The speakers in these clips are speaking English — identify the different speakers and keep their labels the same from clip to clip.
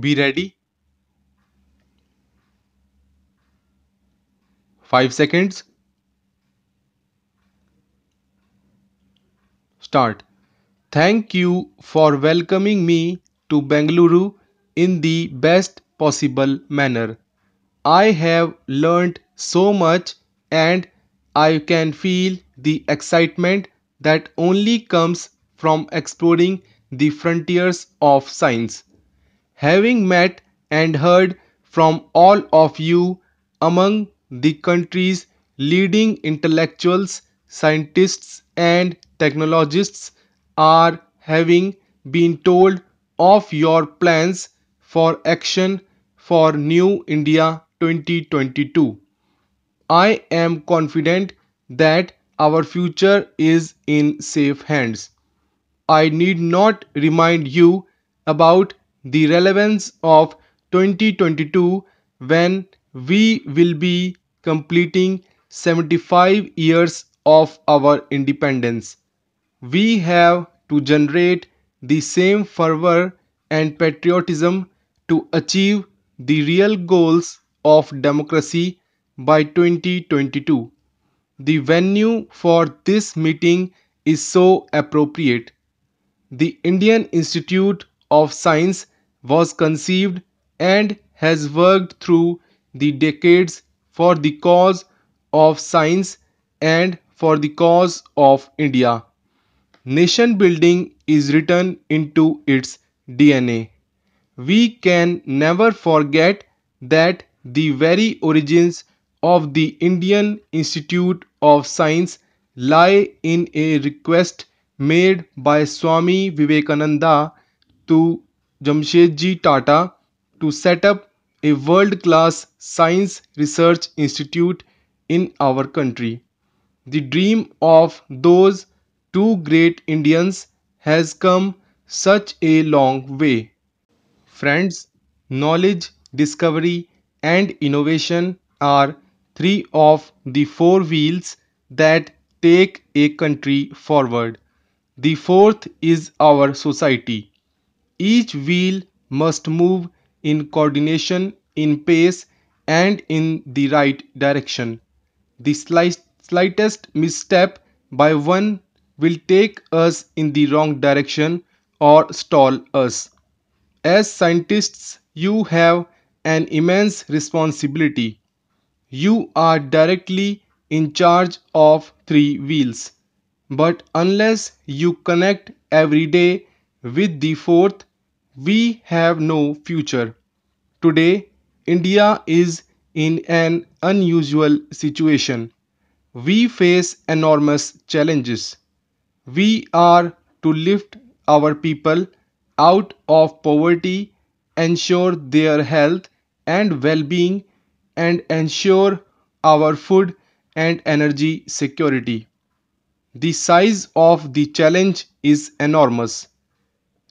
Speaker 1: Be ready. 5 seconds. Start. Thank you for welcoming me to Bengaluru in the best possible manner. I have learned so much and I can feel the excitement that only comes from exploring the frontiers of science. Having met and heard from all of you among the country's leading intellectuals, scientists, and technologists are having been told of your plans for action for New India 2022. I am confident that our future is in safe hands. I need not remind you about the relevance of 2022 when we will be completing 75 years of our independence. We have to generate the same fervor and patriotism to achieve the real goals of democracy by 2022. The venue for this meeting is so appropriate. The Indian Institute of Science was conceived and has worked through the decades for the cause of science and for the cause of India. Nation building is written into its DNA. We can never forget that the very origins of the Indian Institute of Science lie in a request made by Swami Vivekananda to Jamshedji Tata to set up a world class science research institute in our country. The dream of those two great Indians has come such a long way. Friends, knowledge, discovery, and innovation are three of the four wheels that take a country forward. The fourth is our society. Each wheel must move in coordination, in pace, and in the right direction. The slightest misstep by one will take us in the wrong direction or stall us. As scientists, you have an immense responsibility. You are directly in charge of three wheels. But unless you connect every day with the fourth, we have no future. Today, India is in an unusual situation. We face enormous challenges. We are to lift our people out of poverty, ensure their health and well being, and ensure our food and energy security. The size of the challenge is enormous.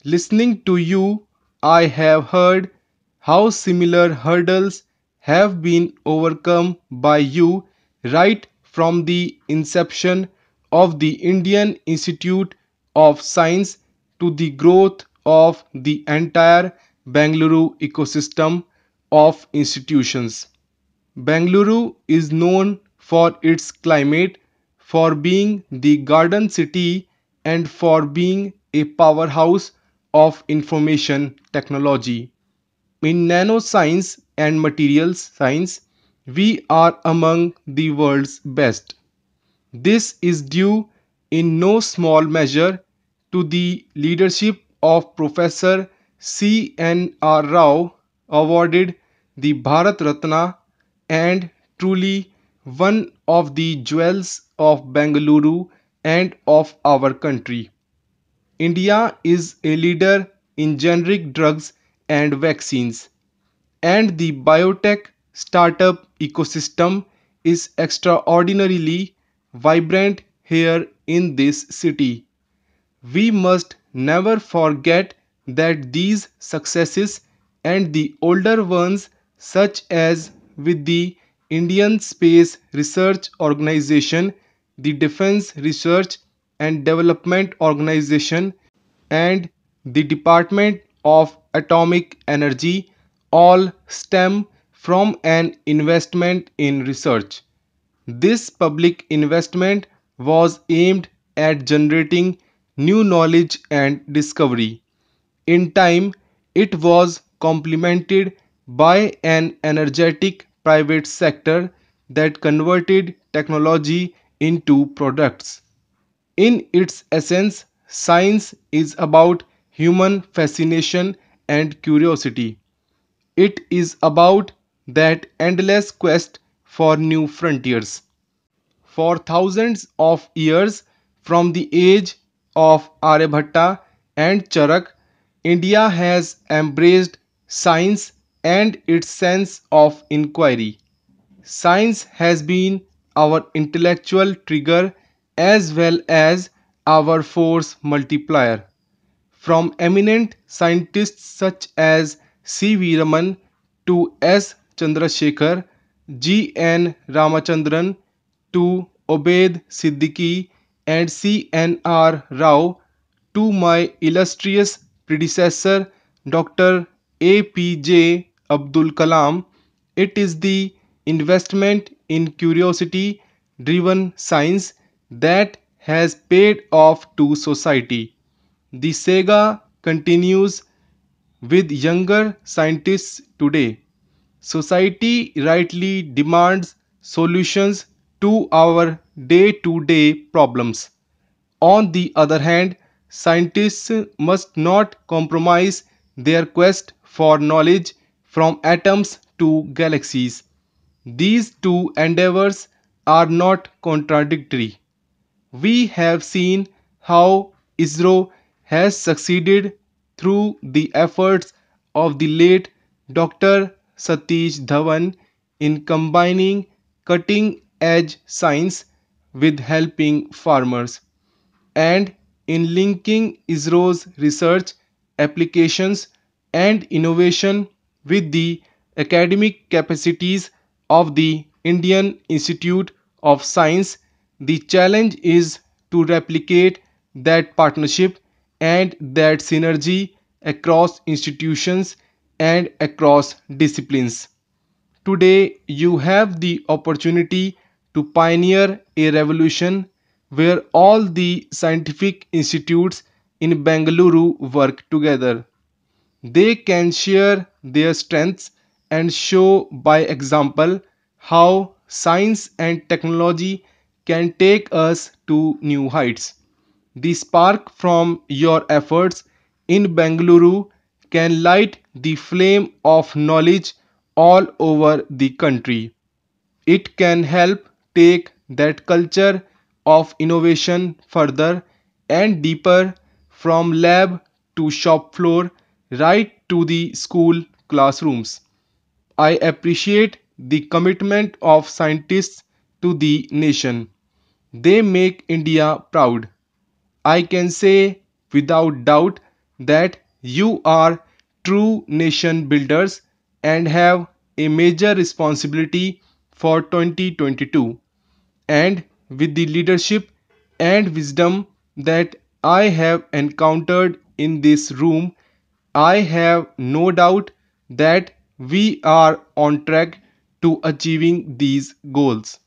Speaker 1: Listening to you, I have heard how similar hurdles have been overcome by you right from the inception of the Indian Institute of Science to the growth of the entire Bengaluru ecosystem of institutions. Bengaluru is known for its climate, for being the garden city, and for being a powerhouse of information technology. In nanoscience and materials science, we are among the world's best. This is due in no small measure to the leadership of Professor C.N.R. Rao, awarded the Bharat Ratna and truly one of the jewels of Bengaluru and of our country. India is a leader in generic drugs and vaccines, and the biotech startup ecosystem is extraordinarily vibrant here in this city. We must never forget that these successes and the older ones, such as with the Indian Space Research Organization, the Defense Research and Development Organization, and the Department of atomic energy all stem from an investment in research. This public investment was aimed at generating new knowledge and discovery. In time, it was complemented by an energetic private sector that converted technology into products. In its essence, science is about human fascination and curiosity. It is about that endless quest for new frontiers. For thousands of years, from the age of Aryabhatta and Charak, India has embraced science and its sense of inquiry. Science has been our intellectual trigger as well as our force multiplier. From eminent scientists such as C.V. Raman to S. Chandrasekhar, G.N. Ramachandran to Obaid Siddiqui and C.N.R. Rao to my illustrious predecessor Dr. A.P.J. Abdul Kalam, it is the investment in curiosity driven science that has paid off to society. The saga continues with younger scientists today. Society rightly demands solutions to our day to day problems. On the other hand, scientists must not compromise their quest for knowledge from atoms to galaxies. These two endeavors are not contradictory. We have seen how ISRO has succeeded through the efforts of the late Dr. Satish Dhawan in combining cutting edge science with helping farmers and in linking ISRO's research, applications, and innovation with the academic capacities of the Indian Institute of Science. The challenge is to replicate that partnership and that synergy across institutions and across disciplines. Today, you have the opportunity to pioneer a revolution where all the scientific institutes in Bengaluru work together. They can share their strengths and show by example how science and technology can take us to new heights. The spark from your efforts in Bengaluru can light the flame of knowledge all over the country. It can help take that culture of innovation further and deeper from lab to shop floor right to the school classrooms. I appreciate the commitment of scientists to the nation. They make India proud. I can say without doubt that you are true nation builders and have a major responsibility for 2022. And with the leadership and wisdom that I have encountered in this room, I have no doubt that we are on track to achieving these goals.